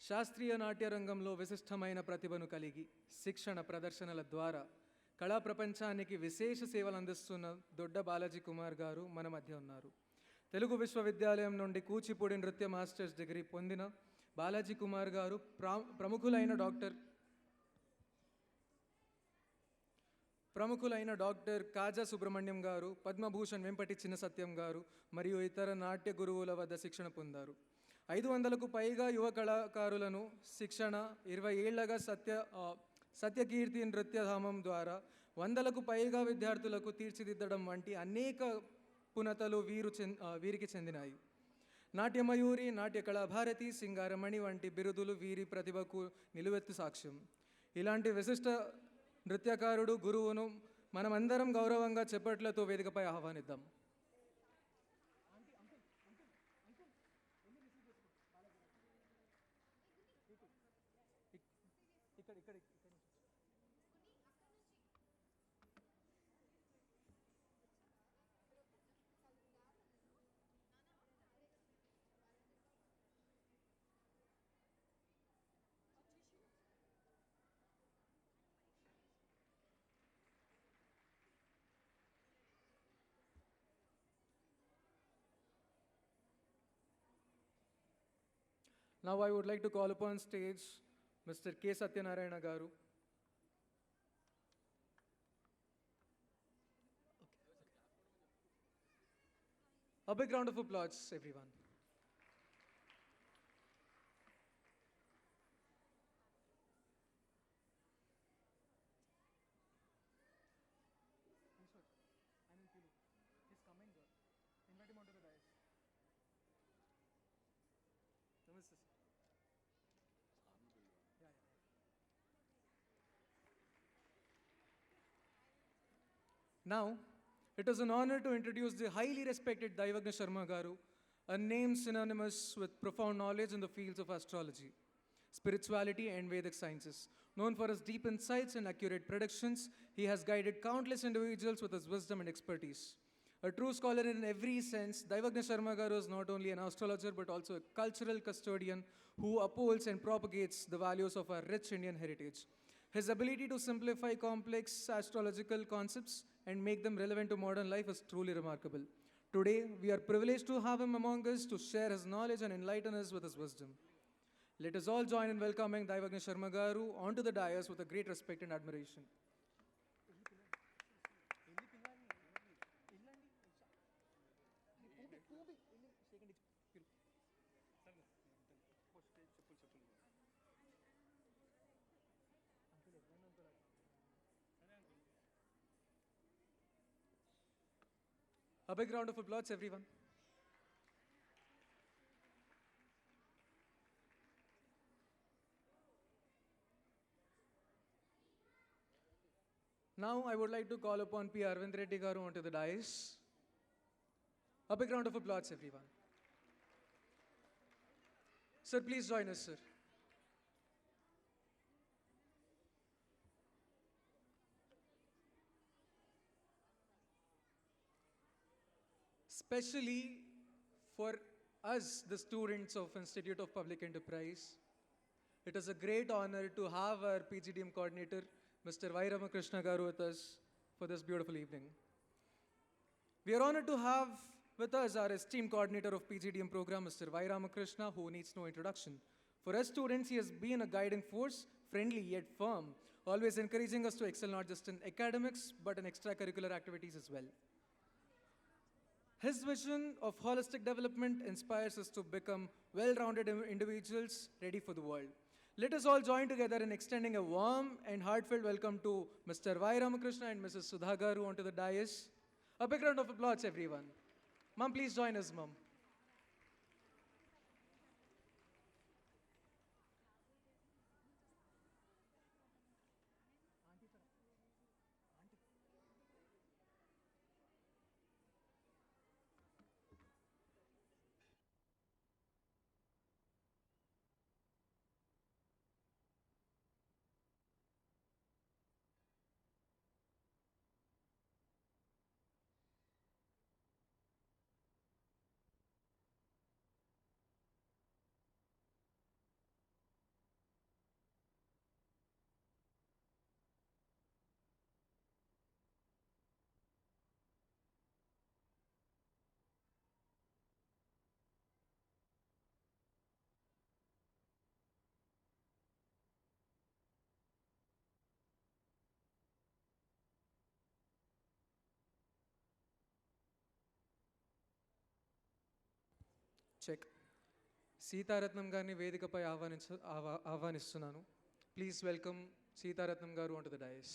శాస్త్రీయ నాట్య రంగంలో విశిష్టమైన ప్రతిభను కలిగి శిక్షణ ప్రదర్శనల ద్వారా కళా ప్రపంచానికి విశేష సేవలు అందిస్తున్న దొడ్డ బాలాజీ కుమార్ గారు మన మధ్య ఉన్నారు. తెలుగు విశ్వవిద్యాలయం నుండి కూచిపూడి నృత్య మాస్టర్స్ డిగ్రీ పొందిన బాలాజీ కుమార్ గారు ప్రముఖులైన డాక్టర్ కాజా సుబ్రహ్మణ్యం గారు, పద్మభూషణ్ వెంపటి చిన్న సత్యం గారు మరియు ఇతర నాట్య గురువుల వద్ద శిక్షణ పొందారు. 500కు పైగా యువ కళాకారులను శిక్షణ, 20 ఏళ్లగా సత్యకీర్తి నృత్యధామం ద్వారా 100కు పైగా విద్యార్థులకు తీర్చిదిద్దడం వంటి అనేక పునతలు వీరికి చెందినాయి. నాట్యమయూరి, నాట్య కళాభారతి, సింగారమణి వంటి బిరుదులు వీరి ప్రతిభకు నిలువెత్తు సాక్ష్యం. ఇలాంటి విశిష్ట నృత్యకారుడు, గురువును మనమందరం గౌరవంగా చెప్పట్లతో వేదికపై ఆహ్వానిద్దాం. Now I would like to call upon stage Mr. K. Satyanarayana Garu. A big round of applause, everyone. He's coming, sir. Invite him onto the dais. Namaste, sir. Now, it is an honor to introduce the highly respected Daivagna Sharma Garu, a name synonymous with profound knowledge in the fields of astrology, spirituality and Vedic sciences. Known for his deep insights and accurate predictions, he has guided countless individuals with his wisdom and expertise. A true scholar in every sense, Daivagna Sharma Garu is not only an astrologer but also a cultural custodian who upholds and propagates the values of our rich Indian heritage. His ability to simplify complex astrological concepts and make them relevant to modern life is truly remarkable. Today, we are privileged to have him among us to share his knowledge and enlighten us with his wisdom. Let us all join in welcoming Daivagna Sharma Garu onto the dais with a great respect and admiration. A big round of applause, everyone. Now, I would like to call upon P. Arvind Reddy Garu onto the dais. A big round of applause, everyone. Sir, please join us, sir. Especially for us, the students of Institute of Public Enterprise, it is a great honor to have our PGDM coordinator, Mr. Y. Ramakrishna Garu, with us for this beautiful evening. We are honored to have with us our esteemed coordinator of PGDM program, Mr. Y. Ramakrishna, who needs no introduction. For us students, he has been a guiding force, friendly yet firm, always encouraging us to excel not just in academics, but in extracurricular activities as well. His vision of holistic development inspires us to become well-rounded individuals ready for the world. Let us all join together in extending a warm and heartfelt welcome to Mr. Y. Ramakrishna and Mrs. Sudha Garu onto the dais. A big round of applause, everyone. Ma'am, please join us, ma'am. Check. Sitaratnam గారిని వేదికపై ఆహ్వానిస్తున్నాను. Please welcome Seetharatnam గారు on to the dais.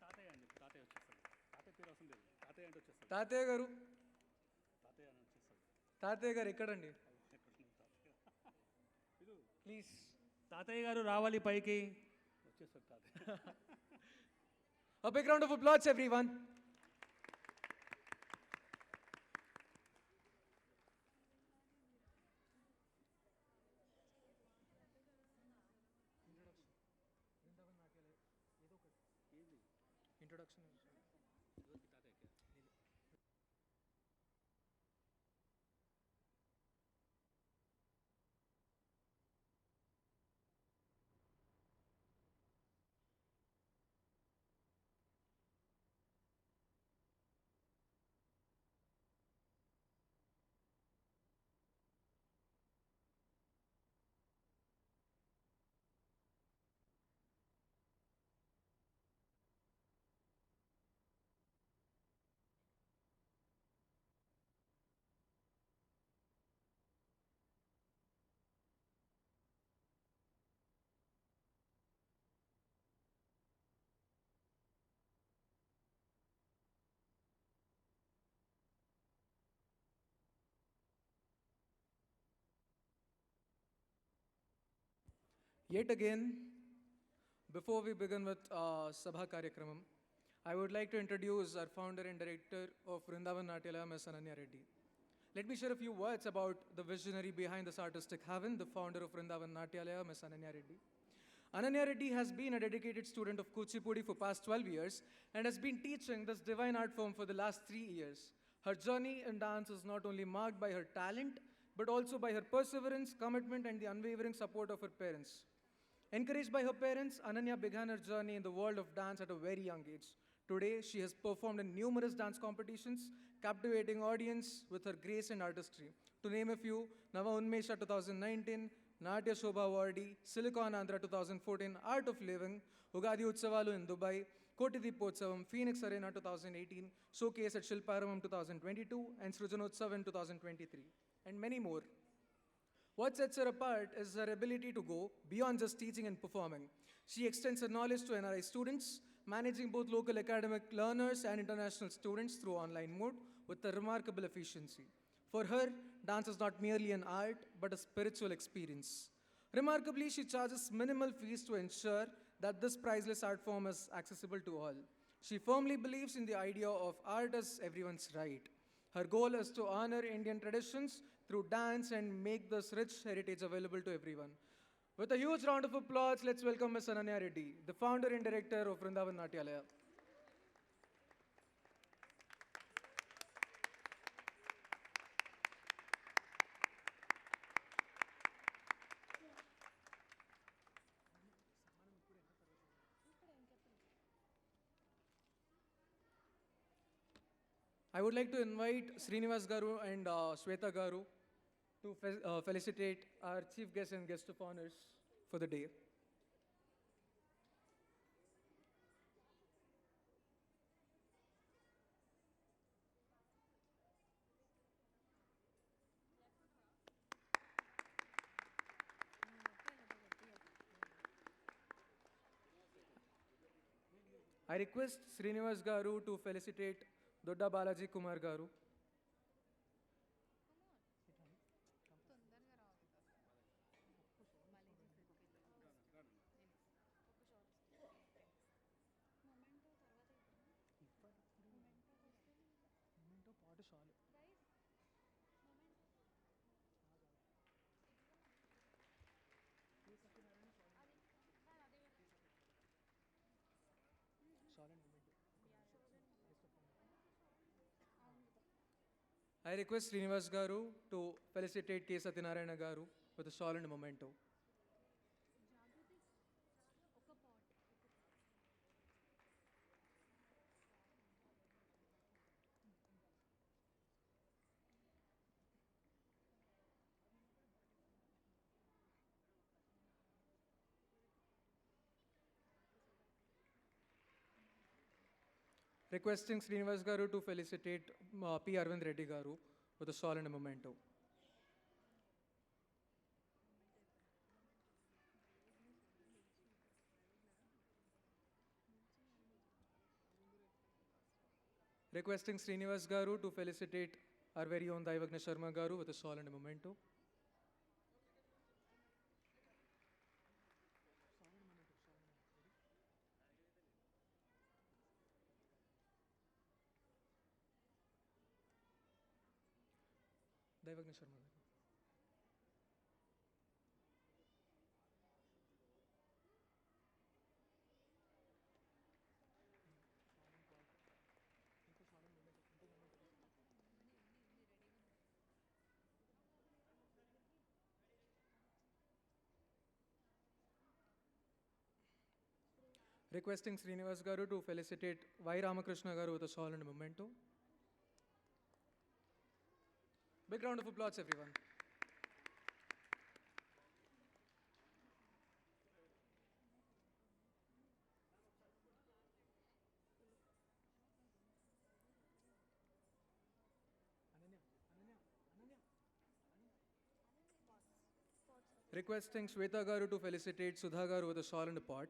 తాతయ్య అండి, తాతయ్య వచ్చేస్తాడు. తాతయ్య పేరు అవసరం లేదు, తాతయ్య అంటే వచ్చేస్తాడు. తాతయ్య గారు, తాతయ్య అని వచ్చేస్తాడు. తాతయ్య గారు ఎక్కడండి? ఇది ప్లీజ్. తాతయ్య గారు రావాలి పైకి, వచ్చేస్తాడు తాతయ్య. A big round of applause, everyone. Introduction. Yet again, before we begin with Sabha Karyakramam, I would like to introduce our founder and director of Vrindavan Natyalaya, Ms. Ananya Reddy. Let me share a few words about the visionary behind this artistic haven, the founder of Vrindavan Natyalaya, Ms. Ananya Reddy. Ananya Reddy has been a dedicated student of Kuchipudi for past 12 years and has been teaching this divine art form for the last 3 years. Her journey in dance is not only marked by her talent, but also by her perseverance, commitment, and the unwavering support of her parents. Encouraged by her parents, Ananya began her journey in the world of dance at a very young age. Today, she has performed in numerous dance competitions, captivating audience with her grace and artistry. To name a few, Nava Unmesha 2019, Natya Shobha Awardi, Silicon Andhra 2014, Art of Living, Ugadi Utsavalu in Dubai, Koti Deepotsavam, Phoenix Arena 2018, Showcase at Shilparamam 2022, and Srujanotsav in 2023, and many more. What sets her apart is her ability to go beyond just teaching and performing. She extends her knowledge to NRI students, managing both local academic learners and international students through online mode with a remarkable efficiency. For her, dance is not merely an art, but a spiritual experience. Remarkably, she charges minimal fees to ensure that this priceless art form is accessible to all. She firmly believes in the idea of art as everyone's right. Her goal is to honor Indian traditions through dance and make this rich heritage available to everyone. With a huge round of applause, let's welcome Ms. Ananya Reddy, the founder and director of Vrindavan Natyalaya. I would like to invite Srinivas Garu and Shweta Garu to felicitate our chief guest and guest of honors for the day. I request Srinivas Garu to felicitate Dodda Balaji Kumar Garu. I request Srinivas Garu to felicitate K. Satyanarayana Garu with a solemn memento. Requesting Srinivas Garu to felicitate P. Arvind Reddy Garu with a solemn memento. Requesting Srinivas Garu to felicitate our very own Daivagna Sharma Garu with a shawl and a memento. Daivagna Sharma Garu. Requesting Srinivas Garu to felicitate Y. Ramakrishna Garu with a shawl and a memento. Big round of applause, everyone. Requesting Shweta Garu to felicitate Sudha Garu with a shawl and a pot.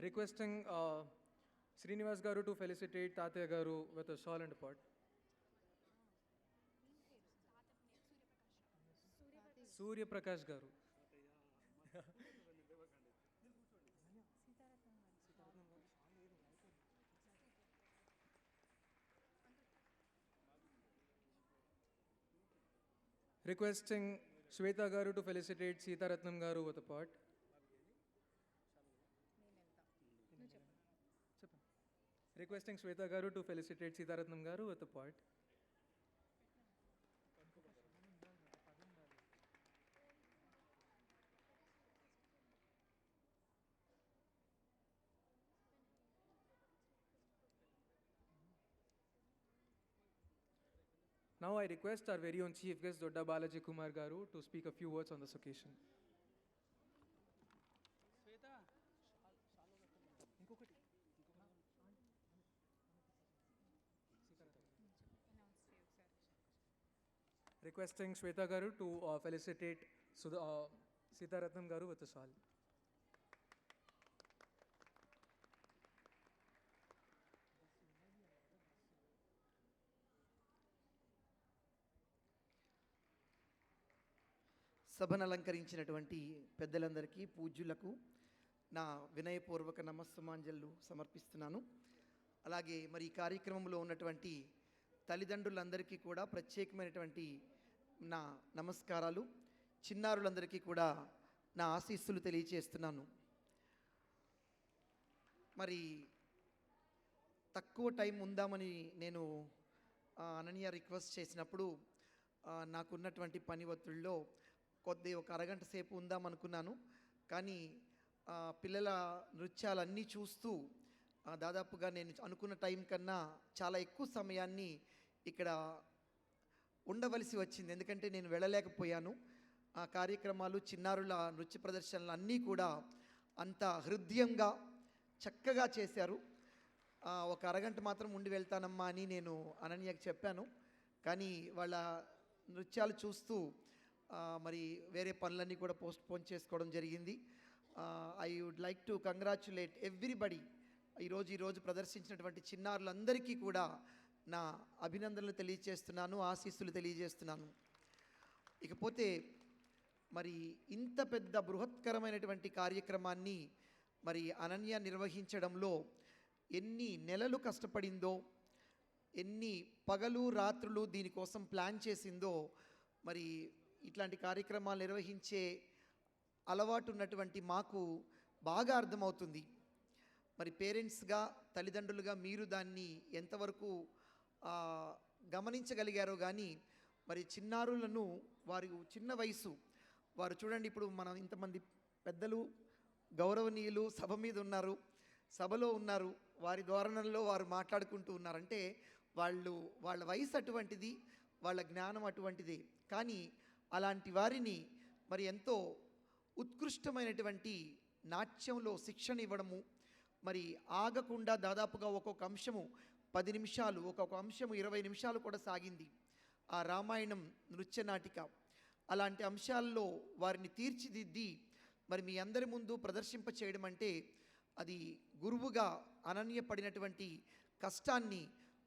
Requesting Srinivas Garu to felicitate Tatya Garu with a shawl and a pot. Surya Prakash Garu. Requesting Shweta Garu to felicitate Sita Ratnam Garu with a pot. Requesting Shweta Garu to felicitate Sita Ratnam Garu with a pot. Now I request our very own Chief Guest Dodda Balaji Kumar Garu to speak a few words on this occasion. Requesting Shweta Garu to felicitate Sita Ratnam Garu with a shawl. సభను అలంకరించినటువంటి పెద్దలందరికీ పూజ్యులకు నా వినయపూర్వక నమస్సుమాంజలు సమర్పిస్తున్నాను. అలాగే మరి ఈ కార్యక్రమంలో ఉన్నటువంటి తల్లిదండ్రులందరికీ కూడా ప్రత్యేకమైనటువంటి నా నమస్కారాలు, చిన్నారులందరికీ కూడా నా ఆశీస్సులు తెలియజేస్తున్నాను. మరి తక్కువ టైం ఉందామని నేను అనన్య రిక్వెస్ట్ చేసినప్పుడు నాకున్నటువంటి పని ఒత్తిడిలో ఒక అరగంట సేపు ఉందామనుకున్నాను. కానీ పిల్లల నృత్యాలన్నీ చూస్తూ దాదాపుగా నేను అనుకున్న టైం కన్నా చాలా ఎక్కువ సమయాన్ని ఇక్కడ ఉండవలసి వచ్చింది. ఎందుకంటే నేను వెళ్ళలేకపోయాను. ఆ కార్యక్రమాలు, చిన్నారుల నృత్య ప్రదర్శనలు అన్నీ కూడా అంత హృదయంగా చక్కగా చేశారు. ఒక అరగంట మాత్రం ఉండి వెళ్తానమ్మా అని నేను అనన్యకి చెప్పాను. కానీ వాళ్ళ నృత్యాలు చూస్తూ మరి వేరే పనులన్నీ కూడా పోస్ట్పోన్ చేసుకోవడం జరిగింది. I would like to congratulate everybody. ఈరోజు ప్రదర్శించినటువంటి చిన్నారులందరికీ కూడా నా అభినందనలు తెలియజేస్తున్నాను, ఆశీస్సులు తెలియజేస్తున్నాను. ఇకపోతే మరి ఇంత పెద్ద బృహత్కరమైనటువంటి కార్యక్రమాన్ని మరి అనన్య నిర్వహించడంలో ఎన్ని నెలలు కష్టపడిందో, ఎన్ని పగలు రాత్రులు దీనికోసం ప్లాన్ చేసిందో మరి ఇట్లాంటి కార్యక్రమాలు నిర్వహించే అలవాటు ఉన్నటువంటి మాకు బాగా అర్థమవుతుంది. మరి పేరెంట్స్గా, తల్లిదండ్రులుగా మీరు దాన్ని ఎంతవరకు గమనించగలిగారో కానీ మరి చిన్నారులను వారి చిన్న వయసు వారు చూడండి, ఇప్పుడు మనం ఇంతమంది పెద్దలు గౌరవనీయులు సభ మీద ఉన్నారు, సభలో ఉన్నారు, వారి ధోరణంలో వారు మాట్లాడుకుంటూ ఉన్నారంటే వాళ్ళ వయసు అటువంటిది, వాళ్ళ జ్ఞానం అటువంటిది. కానీ అలాంటి వారిని మరి ఎంతో ఉత్కృష్టమైనటువంటి నాట్యంలో శిక్షణ ఇవ్వడము, మరి ఆగకుండా దాదాపుగా ఒక్కొక్క అంశము 10 నిమిషాలు, ఒక్కొక్క అంశము 20 నిమిషాలు కూడా సాగింది ఆ రామాయణం నృత్య నాటిక. అలాంటి అంశాల్లో వారిని తీర్చిదిద్ది మరి మీ అందరి ముందు ప్రదర్శింప చేయడం అంటే అది గురువుగా అనన్యపడినటువంటి కష్టాన్ని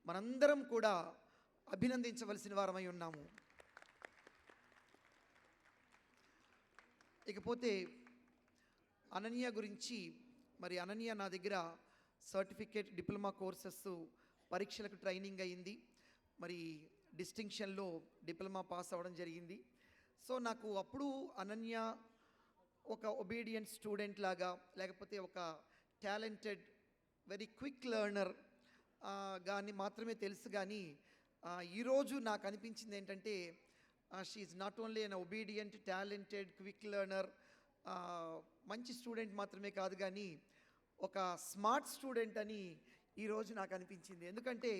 మనందరం కూడా అభినందించవలసిన వారమై ఉన్నాము. ఇకపోతే అనన్య గురించి, మరి అనన్య నా దగ్గర సర్టిఫికేట్ డిప్లొమా కోర్సెస్ పరీక్షలకు ట్రైనింగ్ అయ్యింది, మరి డిస్టింక్షన్లో డిప్లొమా పాస్ అవ్వడం జరిగింది. సో నాకు అప్పుడు అనన్య ఒక ఒబీడియంట్ స్టూడెంట్ లాగా, లేకపోతే ఒక టాలెంటెడ్ వెరీ క్విక్ లెర్నర్ కానీ మాత్రమే తెలుసు. కానీ ఈరోజు నాకు అనిపించింది ఏంటంటే she is not only an obedient, talented, quick learner, మంచి స్టూడెంట్ మాత్రమే కాదు, కానీ ఒక స్మార్ట్ స్టూడెంట్ అని ఈరోజు నాకు అనిపించింది. ఎందుకంటే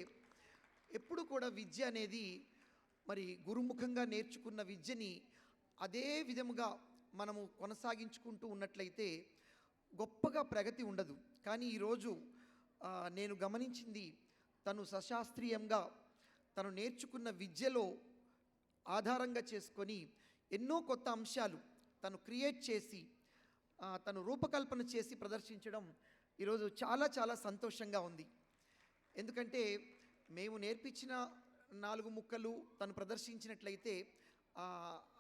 ఎప్పుడు కూడా విద్య అనేది మరి గురుముఖంగా నేర్చుకున్న విద్యని అదే విధముగా మనము కొనసాగించుకుంటూ ఉన్నట్లయితే గొప్పగా ప్రగతి ఉండదు. కానీ ఈరోజు నేను గమనించింది, తను సశాస్త్రీయంగా తను నేర్చుకున్న విద్యలో ఆధారంగా చేసుకొని ఎన్నో కొత్త అంశాలు తను క్రియేట్ చేసి తను రూపకల్పన చేసి ప్రదర్శించడం ఈరోజు చాలా చాలా సంతోషంగా ఉంది. ఎందుకంటే మేము నేర్పించిన 4 ముక్కలు తను ప్రదర్శించినట్లయితే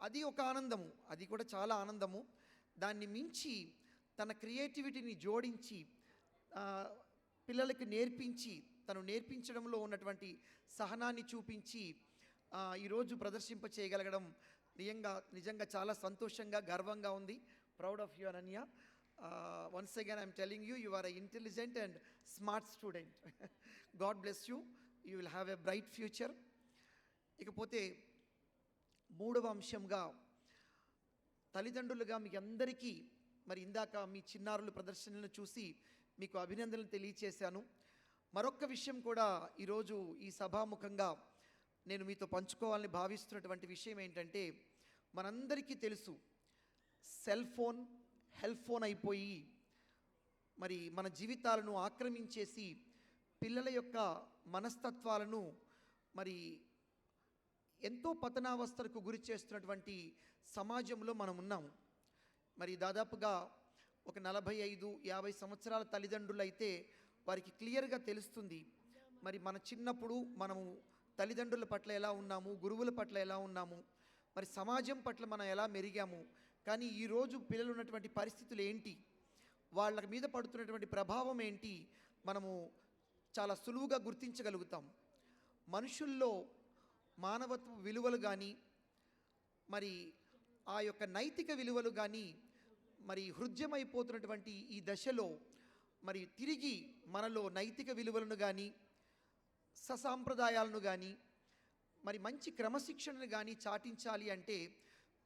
అది ఒక ఆనందము, అది కూడా చాలా ఆనందము. దాన్ని మించి తన క్రియేటివిటీని జోడించి పిల్లలకి నేర్పించి, తను నేర్పించడంలో ఉన్నటువంటి సహనాన్ని చూపించి ఈరోజు ప్రదర్శింప చేయగలగడం నిజంగా చాలా సంతోషంగా, గర్వంగా ఉంది. Proud of you Ananya. Once again I'm telling you, you are a intelligent and smart student. God bless you, you will have a bright future. ఇకపోతే 3వ అంశంగా తల్లిదండ్రులుగా మీ అందరికీ మరి ఇందాక మీ చిన్నారుల ప్రదర్శనలను చూసి మీకు అభినందనలు తెలియచేశాను. మరొక విషయం కూడా ఈరోజు ఈ సభాముఖంగా నేను మీతో పంచుకోవాలని భావిస్తున్నటువంటి విషయం ఏంటంటే, మనందరికీ తెలుసు సెల్ ఫోన్, హెల్త్ ఫోన్ అయిపోయి మరి మన జీవితాలను ఆక్రమించేసి పిల్లల యొక్క మనస్తత్వాలను మరి ఎంతో పతనావస్థలకు గురి చేస్తున్నటువంటి సమాజంలో మనం ఉన్నాము. మరి దాదాపుగా ఒక 45-50 సంవత్సరాల తల్లిదండ్రులు అయితే వారికి క్లియర్గా తెలుస్తుంది మరి మన చిన్నప్పుడు మనము తల్లిదండ్రుల పట్ల ఎలా ఉన్నాము, గురువుల పట్ల ఎలా ఉన్నాము, మరి సమాజం పట్ల మనం ఎలా మెరిగాము. కానీ ఈరోజు పిల్లలు ఉన్నటువంటి పరిస్థితులు ఏంటి, వాళ్ళ మీద పడుతున్నటువంటి ప్రభావం ఏంటి, మనము చాలా సులువుగా గుర్తించగలుగుతాం. మనుషుల్లో మానవత్వ విలువలు కానీ, మరి ఆ యొక్క నైతిక విలువలు కానీ మరి హృద్యమైపోతున్నటువంటి ఈ దశలో మరి తిరిగి మనలో నైతిక విలువలను కానీ, ససాంప్రదాయాలను కానీ, మరి మంచి క్రమశిక్షణను కానీ చాటించాలి అంటే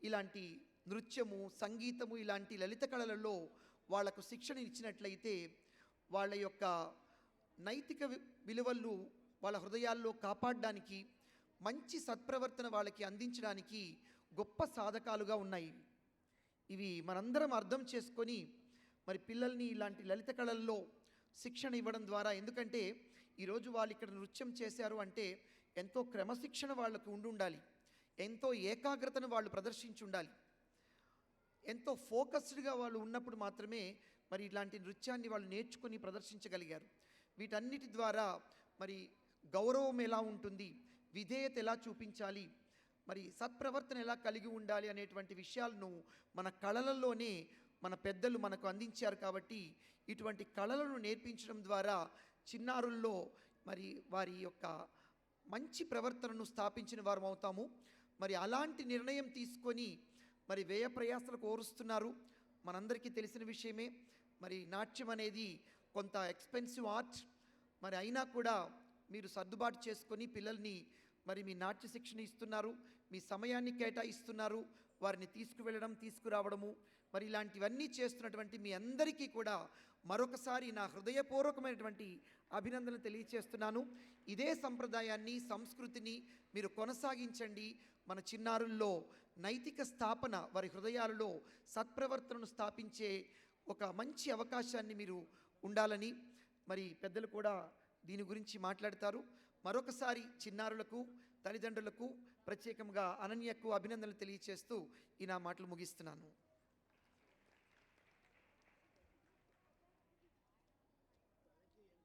ఇలాంటి నృత్యము, సంగీతము, ఇలాంటి లలిత కళలలో వాళ్లకు శిక్షణ ఇచ్చినట్లయితే వాళ్ళ యొక్క నైతిక విలువలు వాళ్ళ హృదయాల్లో కాపాడడానికి, మంచి సత్ప్రవర్తన వాళ్ళకి అందించడానికి గొప్ప సాధకాలుగా ఉన్నాయి. ఇవి మనందరం అర్థం చేసుకొని మరి పిల్లల్ని ఇలాంటి లలిత కళల్లో శిక్షణ ఇవ్వడం ద్వారా, ఎందుకంటే ఈరోజు వాళ్ళు ఇక్కడ నృత్యం చేశారు అంటే ఎంతో క్రమశిక్షణ వాళ్ళకు ఉండాలి, ఎంతో ఏకాగ్రతను వాళ్ళు ప్రదర్శించి ఉండాలి, ఎంతో ఫోకస్డ్గా వాళ్ళు ఉన్నప్పుడు మాత్రమే మరి ఇలాంటి నృత్యాన్ని వాళ్ళు నేర్చుకొని ప్రదర్శించగలిగారు. వీటన్నిటి ద్వారా మరి గౌరవం ఎలా ఉంటుంది, విధేయత ఎలా చూపించాలి, మరి సత్ప్రవర్తన ఎలా కలిగి ఉండాలి అనేటువంటి విషయాలను మన కళలలోనే మన పెద్దలు మనకు అందించారు. కాబట్టి ఇటువంటి కళలను నేర్పించడం ద్వారా చిన్నారుల్లో మరి వారి యొక్క మంచి ప్రవర్తనను స్థాపించిన వారం అవుతాము. మరి అలాంటి నిర్ణయం తీసుకొని మరి వ్యయ ప్రయాసలకు ఓరుస్తున్నారు. మనందరికీ తెలిసిన విషయమే. మరి నాట్యం అనేది కొంత ఎక్స్పెన్సివ్ ఆర్ట్. మరి అయినా కూడా మీరు సర్దుబాటు చేసుకొని పిల్లల్ని మరి మీ నాట్య శిక్షణ ఇస్తున్నారు, మీ సమయాన్ని కేటాయిస్తున్నారు, వారిని తీసుకువెళ్ళడం తీసుకురావడము మరి ఇలాంటివన్నీ చేస్తున్నటువంటి మీ అందరికీ కూడా మరొకసారి నా హృదయపూర్వకమైనటువంటి అభినందనలు తెలియచేస్తున్నాను. ఇదే సంప్రదాయాన్ని సంస్కృతిని మీరు కొనసాగించండి. మన చిన్నారుల్లో నైతిక స్థాపన, వారి హృదయాలలో సత్ప్రవర్తనను స్థాపించే ఒక మంచి అవకాశాన్ని మీరు ఉండాలని మరి పెద్దలు కూడా దీని గురించి మాట్లాడతారు. మరొకసారి చిన్నారులకు, తల్లిదండ్రులకు, ప్రత్యేకంగా అనన్యకు అభినందనలు తెలియచేస్తూ ఈ నా మాటలు ముగిస్తున్నాను.